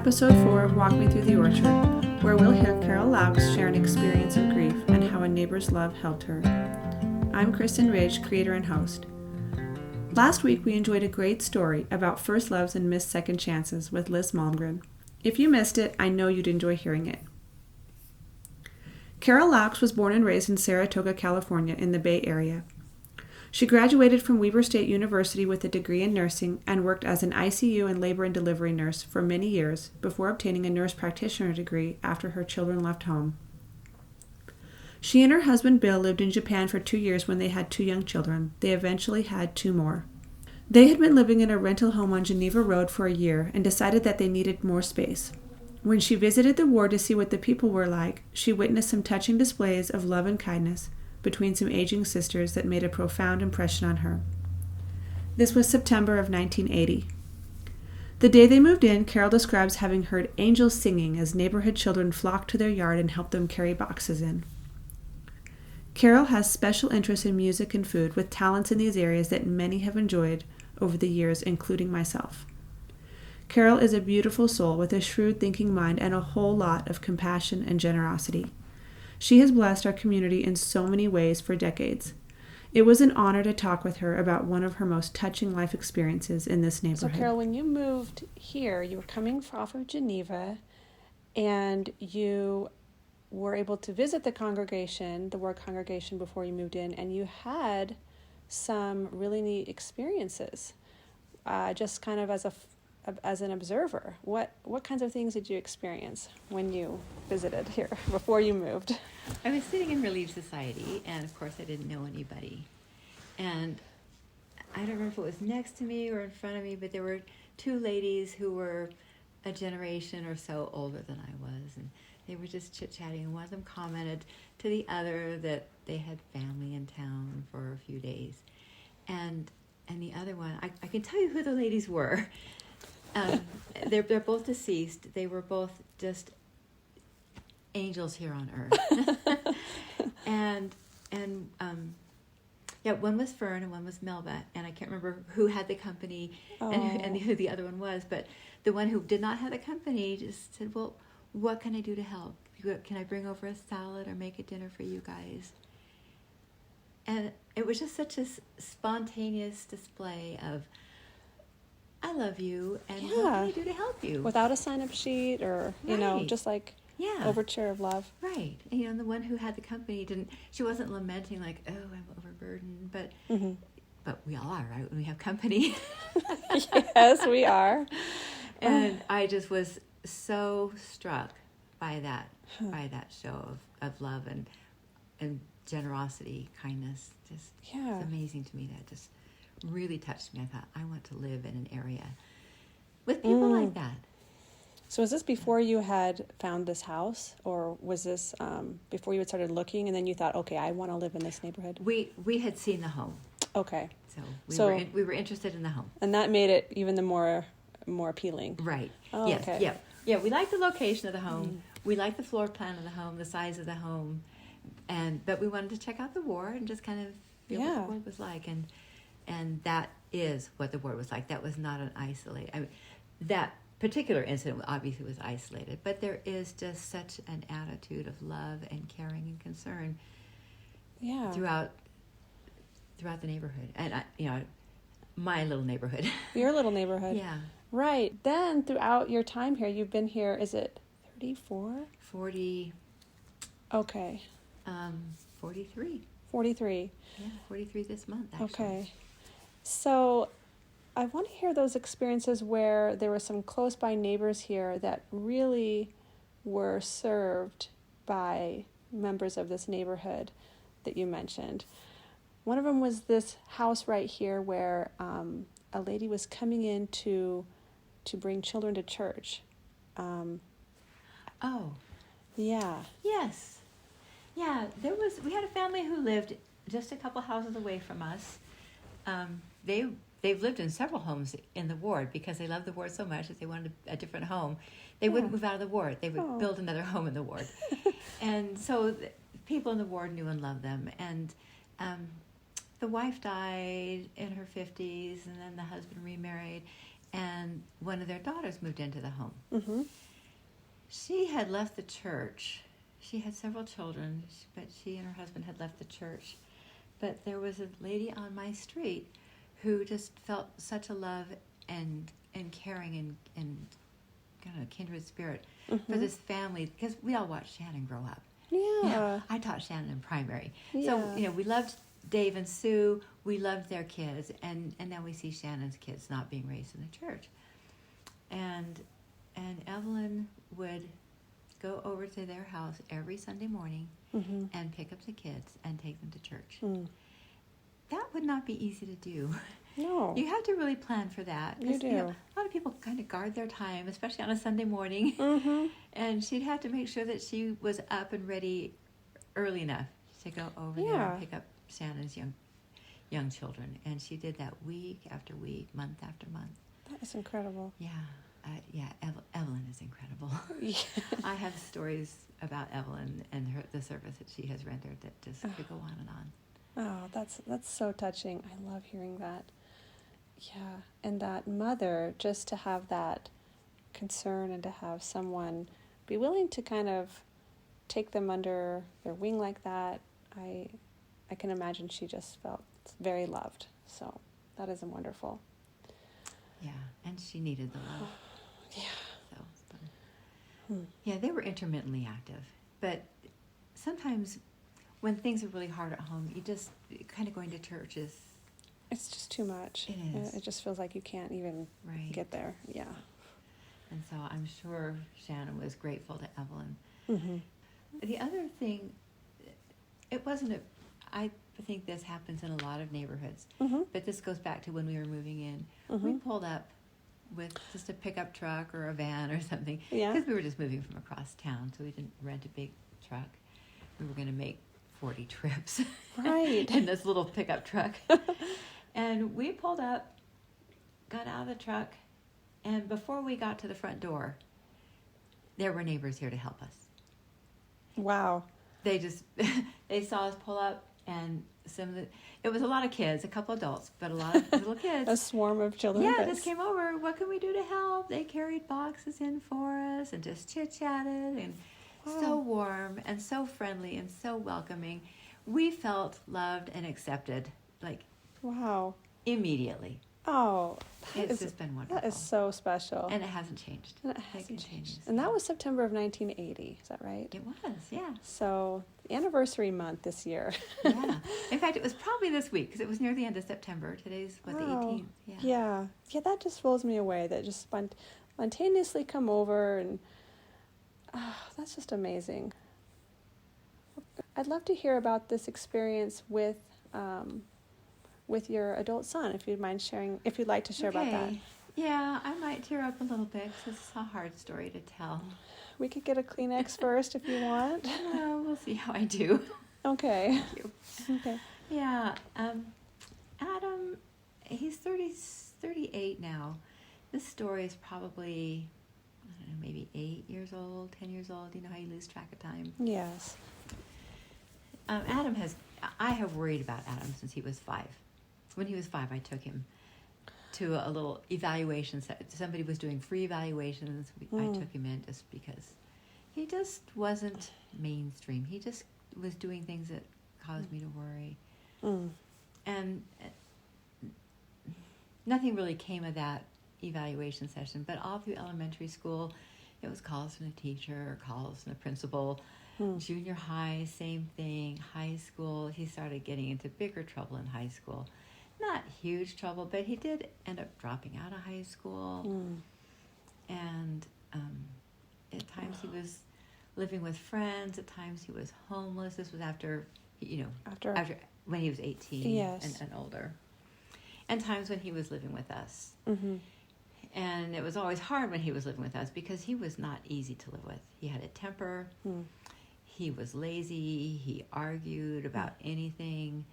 Episode 4 of Walk Me Through the Orchard, where we'll hear Carol Loucks share an experience of grief and how a neighbor's love helped her. I'm Kristen Ridge, creator and host. Last week we enjoyed a great story about first loves and missed second chances with Liz Malmgren. If you missed it, I know you'd enjoy hearing it. Carol Loucks was born and raised in Saratoga, California in the Bay Area. She graduated from Weber State University with a degree in nursing and worked as an ICU and labor and delivery nurse for many years before obtaining a nurse practitioner degree after her children left home. She and her husband Bill lived in Japan for 2 years when they had 2 young children. They eventually had 2 more. They had been living in a rental home on Geneva Road for a year and decided that they needed more space. When she visited the ward to see what the people were like, she witnessed some touching displays of love and kindness between some aging sisters that made a profound impression on her. This was September of 1980. The day they moved in, Carol describes having heard angels singing as neighborhood children flocked to their yard and helped them carry boxes in. Carol has special interest in music and food with talents in these areas that many have enjoyed over the years, including myself. Carol is a beautiful soul with a shrewd thinking mind and a whole lot of compassion and generosity. She has blessed our community in so many ways for decades. It was an honor to talk with her about one of her most touching life experiences in this neighborhood. So Carol, when you moved here, you were coming off of Geneva, and you were able to visit the congregation, the ward congregation, before you moved in, and you had some really neat experiences, just kind of as an observer. What kinds of things did you experience when you visited here before you moved? I was sitting in Relief Society, and of course I didn't know anybody. And I don't remember if it was next to me or in front of me, but there were 2 ladies who were a generation or so older than I was, and they were just chit-chatting, and one of them commented to the other that they had family in town for a few days. And the other one, I can tell you who the ladies were. They're both deceased. They were both just angels here on earth. and one was Fern and one was Melba, and I can't remember who had the company and who the other one was, but the one who did not have the company just said, well, what can I do to help? Can I bring over a salad or make a dinner for you guys? And it was just such a spontaneous display of, I love you, and what can I do to help you? Without a sign-up sheet or, just like overture of love. Right. And, and the one who had the company she wasn't lamenting like, oh, I'm overburdened, but but we all are, right, when we have company. Yes, we are. And I just was so struck by that show of love and generosity, kindness. Just it's amazing to me. That just really touched me. I thought, I want to live in an area with people like that. So was this before you had found this house, or was this before you had started looking and then you thought, okay, I want to live in this neighborhood? We had seen the home. Okay. So we were interested in the home. And that made it even the more appealing. Right. Oh, yes. Okay. Yeah, we liked the location of the home. We liked the floor plan of the home, the size of the home. But we wanted to check out the ward and just kind of feel what the ward was like, and that is what the ward was like. That was not an isolated. I mean, that particular incident obviously was isolated, but there is just such an attitude of love and caring and concern throughout the neighborhood, and my little neighborhood. Your little neighborhood. Yeah. Right. Then throughout your time here, you've been here. Is it 34? 40. Okay. 43. 43. Yeah, 43 this month, actually. Okay. So I want to hear those experiences where there were some close by neighbors here that really were served by members of this neighborhood that you mentioned. One of them was this house right here where a lady was coming in to bring children to church. Yeah. Yes. Yeah, we had a family who lived just a couple houses away from us. They've lived in several homes in the ward because they loved the ward so much that they wanted a different home. They wouldn't move out of the ward. They would build another home in the ward. And so people in the ward knew and loved them. And the wife died in her 50s, and then the husband remarried. and one of their daughters moved into the home. Mm-hmm. She had left the church. She had several children, but she and her husband had left the church. But there was a lady on my street who just felt such a love and caring and kind of kindred spirit for this family, because we all watched Shannon grow up. Yeah. I taught Shannon in primary. Yeah. So, we loved Dave and Sue. We loved their kids. And now we see Shannon's kids not being raised in the church. And Evelyn would go over to their house every Sunday morning and pick up the kids and take them to church. That would not be easy to do. No. You have to really plan for that. You do. A lot of people kind of guard their time, especially on a Sunday morning. And she'd have to make sure that she was up and ready early enough to go over there and pick up Shannon's young children. And she did that week after week, month after month. That is incredible. Yeah. Evelyn is incredible. Yeah. I have stories about Evelyn and the service that she has rendered that just could go on and on. Oh, that's so touching. I love hearing that. Yeah, and that mother, just to have that concern and to have someone be willing to kind of take them under their wing like that, I can imagine she just felt very loved. So that is wonderful. Yeah, and she needed the love. Yeah. So, yeah, they were intermittently active, but sometimes when things are really hard at home, you just kind of going to church is... It's just too much. It is. It just feels like you can't even get there. Yeah. And so I'm sure Shannon was grateful to Evelyn. Mm-hmm. The other thing, I think this happens in a lot of neighborhoods, but this goes back to when we were moving in. We pulled up with just a pickup truck or a van or something, because we were just moving from across town, so we didn't rent a big truck. We were going to make 40 trips in this little pickup truck. And we pulled up, got out of the truck, and before we got to the front door, there were neighbors here to help us. Wow. They saw us pull up, and it was a lot of kids, a couple adults, but a lot of little kids. A swarm of children. Yeah, just came over. What can we do to help? They carried boxes in for us and just chit-chatted, and so warm and so friendly and so welcoming. We felt loved and accepted, immediately. Oh, it's just been wonderful. That is so special. And it hasn't changed. And it hasn't changed. And that was September of 1980, is that right? It was, yeah. So, anniversary month this year. Yeah. In fact, it was probably this week, because it was near the end of September. Today's, the 18th? Yeah. Yeah, that just blows me away, that just spontaneously come over, and that's just amazing. I'd love to hear about this experience with your adult son, if you'd mind sharing, if you'd like to share about that. Yeah, I might tear up a little bit, because it's a hard story to tell. We could get a Kleenex first if you want. Well, we'll see how I do. Okay. Thank you. Okay. Yeah, Adam, he's 38 now. This story is probably, I don't know, maybe 8 years old, 10 years old. You know how you lose track of time? Yes. I have worried about Adam since he was 5. When he was 5, I took him to a little evaluation set. Somebody was doing free evaluations. I took him in just because he just wasn't mainstream. He just was doing things that caused me to worry. And nothing really came of that evaluation session, but all through elementary school, it was calls from the teacher, calls from the principal. Junior high, same thing. High school, he started getting into bigger trouble in high school. Not huge trouble, but he did end up dropping out of high school. And at times he was living with friends. At times he was homeless. This was after when he was 18 and older. And times when he was living with us. And it was always hard when he was living with us, because he was not easy to live with. He had a temper. He was lazy. He argued about anything.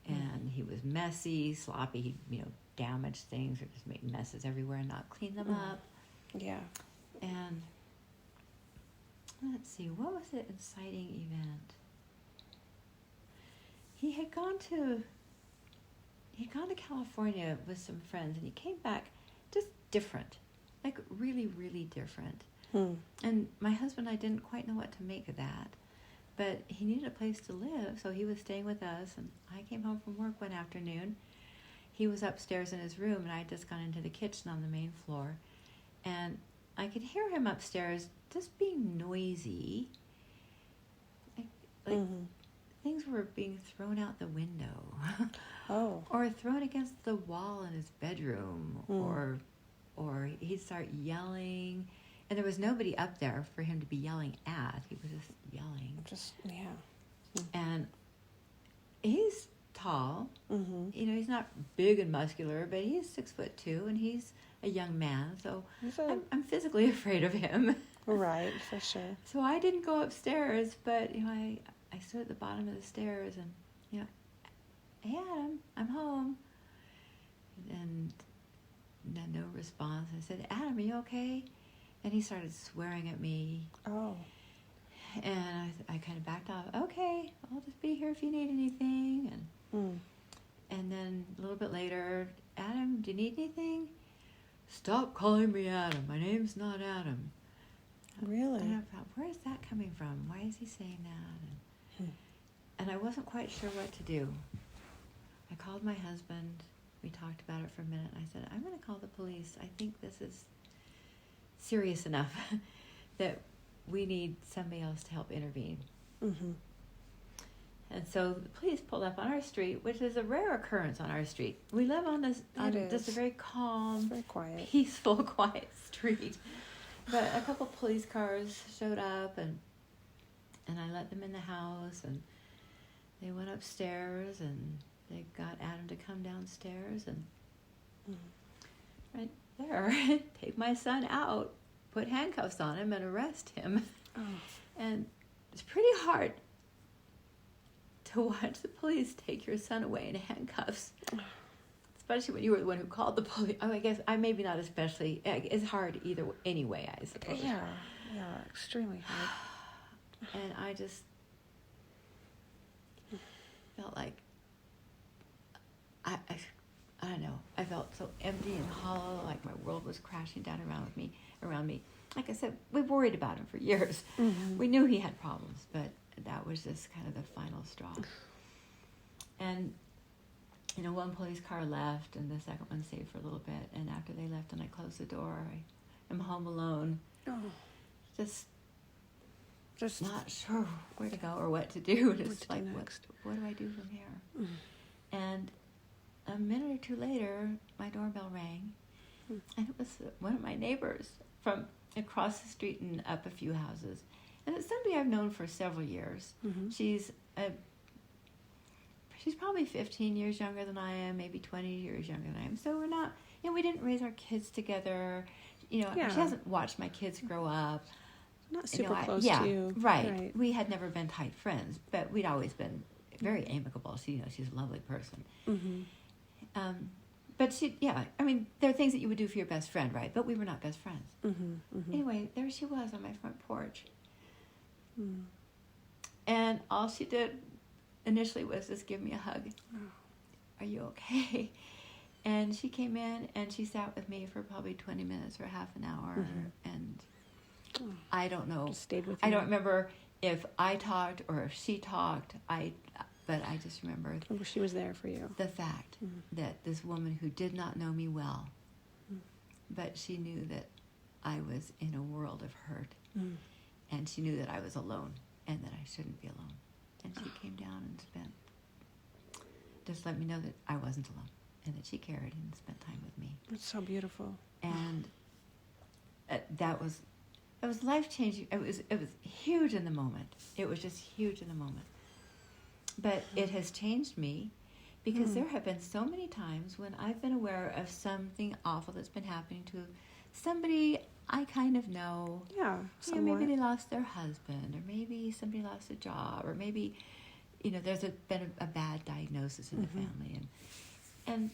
And he was messy, sloppy. He'd, damage things or just make messes everywhere and not clean them up. Yeah. And let's see, what was the inciting event? He had gone to California with some friends, and he came back different, like really, really different. Hmm. And my husband and I didn't quite know what to make of that. But he needed a place to live, so he was staying with us. And I came home from work one afternoon. He was upstairs in his room, and I had just gone into the kitchen on the main floor. And I could hear him upstairs just being noisy. Like things were being thrown out the window. Oh. Or thrown against the wall in his bedroom. Or he'd start yelling. And there was nobody up there for him to be yelling at. He was just yelling. And he's tall. Mm-hmm. You know, he's not big and muscular, but he's 6'2", and he's a young man. So I'm physically afraid of him. Right, for sure. So I didn't go upstairs, but, you know, I stood at the bottom of the stairs and, you know, hey, Adam, I'm home. And no response. I said, Adam, are you okay? And he started swearing at me. Oh. And I kind of backed off. Okay, I'll just be here if you need anything. And then a little bit later, Adam, do you need anything? Stop calling me Adam. My name's not Adam. Really? And I thought, where is that coming from? Why is he saying that? And I wasn't quite sure what to do. I called my husband. We talked about it for a minute. And I said, I'm going to call the police. I think this is serious enough that we need somebody else to help intervene. Mm-hmm. And so the police pulled up on our street, which is a rare occurrence on our street. We live on just a very calm, very quiet, peaceful, quiet street. But a couple police cars showed up, and I let them in the house, and they went upstairs, and they got Adam to come downstairs, and right there, take my son out, put handcuffs on him, and arrest him. Oh. And it's pretty hard to watch the police take your son away in handcuffs, especially when you were the one who called the police. I guess I maybe not especially. It's hard either anyway, I suppose. Yeah, extremely hard. And I just felt like I don't know. I felt so empty and hollow, like my world was crashing down around me. Like I said, we worried about him for years. Mm-hmm. We knew he had problems, but that was just kind of the final straw. And, you know, one police car left, and the second one stayed for a little bit. And after they left and I closed the door, I am home alone. Oh. Just not sure where to go or what to do. Just like, what do I do from here? And a minute or two later, my doorbell rang, and it was one of my neighbors from across the street and up a few houses. And it's somebody I've known for several years. Mm-hmm. She's probably 15 years younger than I am, maybe 20 years younger than I am. So we're not, you know, we didn't raise our kids together. You know, she hasn't watched my kids grow up. Not super close to you. Right. We had never been tight friends, but we'd always been very amicable. She's a lovely person. Mm-hmm. But I mean, there are things that you would do for your best friend, right? But we were not best friends. Mm-hmm. Mm-hmm. Anyway, there she was on my front porch. And all she did initially was just give me a hug. Oh. Are you okay? And she came in and she sat with me for probably 20 minutes or half an hour. And I don't know. Just stayed with you. I don't remember if I talked or if she talked. But I just remember she was there for you. The fact that this woman who did not know me well, but she knew that I was in a world of hurt, and she knew that I was alone and that I shouldn't be alone. And she came down and just let me know that I wasn't alone and that she cared and spent time with me. That's so beautiful. And that was life-changing. It was huge in the moment. It was just huge in the moment. But it has changed me because there have been so many times when I've been aware of something awful that's been happening to somebody I kind of know. Yeah, somewhat. Maybe they lost their husband, or maybe somebody lost a job, or maybe, there's been a bad diagnosis in the family. And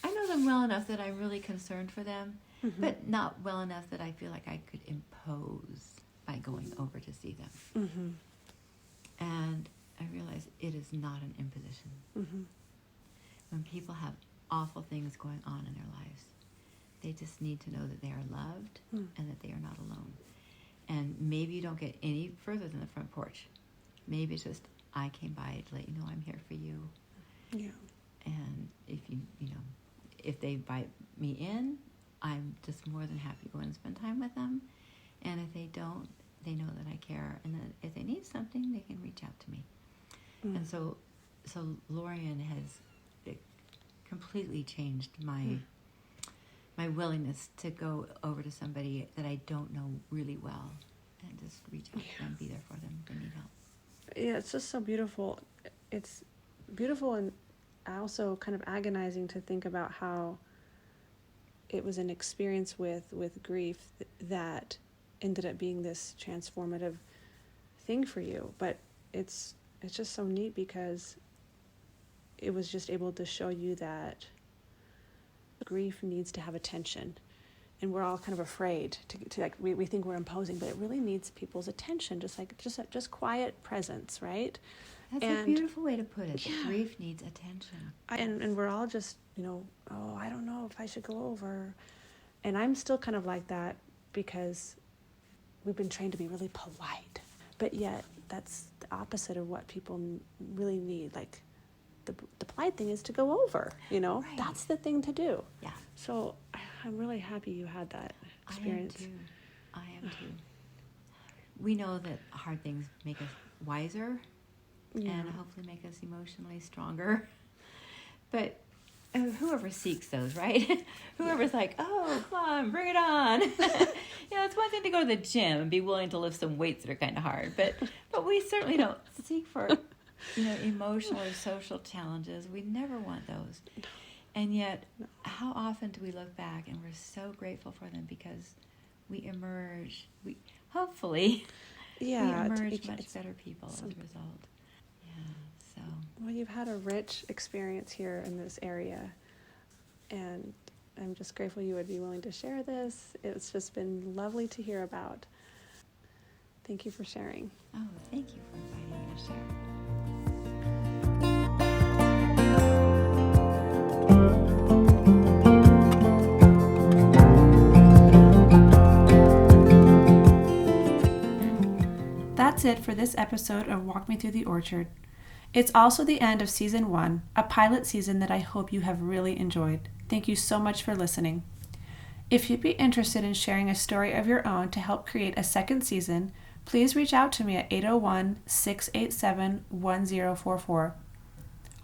I know them well enough that I'm really concerned for them, but not well enough that I feel like I could impose by going over to see them. And I realize it is not an imposition. When people have awful things going on in their lives, They just need to know that they are loved and that they are not alone. And maybe you don't get any further than the front porch. Maybe it's just, I came by to let you know I'm here for you. Yeah. And if if they invite me in, I'm just more than happy to go in and spend time with them. And if they don't, they know that I care. And that if they need something, they can reach out to me. And so Lorian has completely changed my willingness to go over to somebody that I don't know really well and just reach out to them, be there for them if they need help. Yeah, it's just so beautiful. It's beautiful and also kind of agonizing to think about how it was an experience with grief that ended up being this transformative thing for you. But it's just so neat because it was just able to show you that grief needs to have attention. And we're all kind of afraid to like, we think we're imposing, but it really needs people's attention, just quiet presence, right? That's a beautiful way to put it. Yeah. Grief needs attention. And we're all just, I don't know if I should go over. And I'm still kind of like that because we've been trained to be really polite. But yet that's the opposite of what people really need. Like the polite thing is to go over, Right. That's the thing to do. Yeah. So I'm really happy you had that experience. I am too. We know that hard things make us wiser and hopefully make us emotionally stronger. But whoever seeks those, right? Whoever's like, oh, come on, bring it on. It's one thing to go to the gym and be willing to lift some weights that are kind of hard, but we certainly don't seek for, emotional or social challenges. We never want those. And yet, how often do we look back and we're so grateful for them because we emerge, hopefully, we emerge much better people as a result. Yeah, so. Well, you've had a rich experience here in this area, and I'm just grateful you would be willing to share this. It's just been lovely to hear about. Thank you for sharing. Oh, thank you for inviting me to share. That's it for this episode of Walk Me Through the Orchard. It's also the end of Season 1, a pilot season that I hope you have really enjoyed. Thank you so much for listening. If you'd be interested in sharing a story of your own to help create a second season, please reach out to me at 801-687-1044.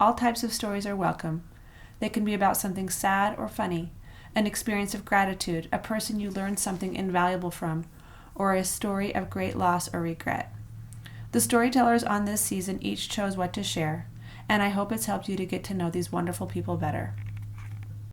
All types of stories are welcome. They can be about something sad or funny, an experience of gratitude, a person you learned something invaluable from, or a story of great loss or regret. The storytellers on this season each chose what to share, and I hope it's helped you to get to know these wonderful people better.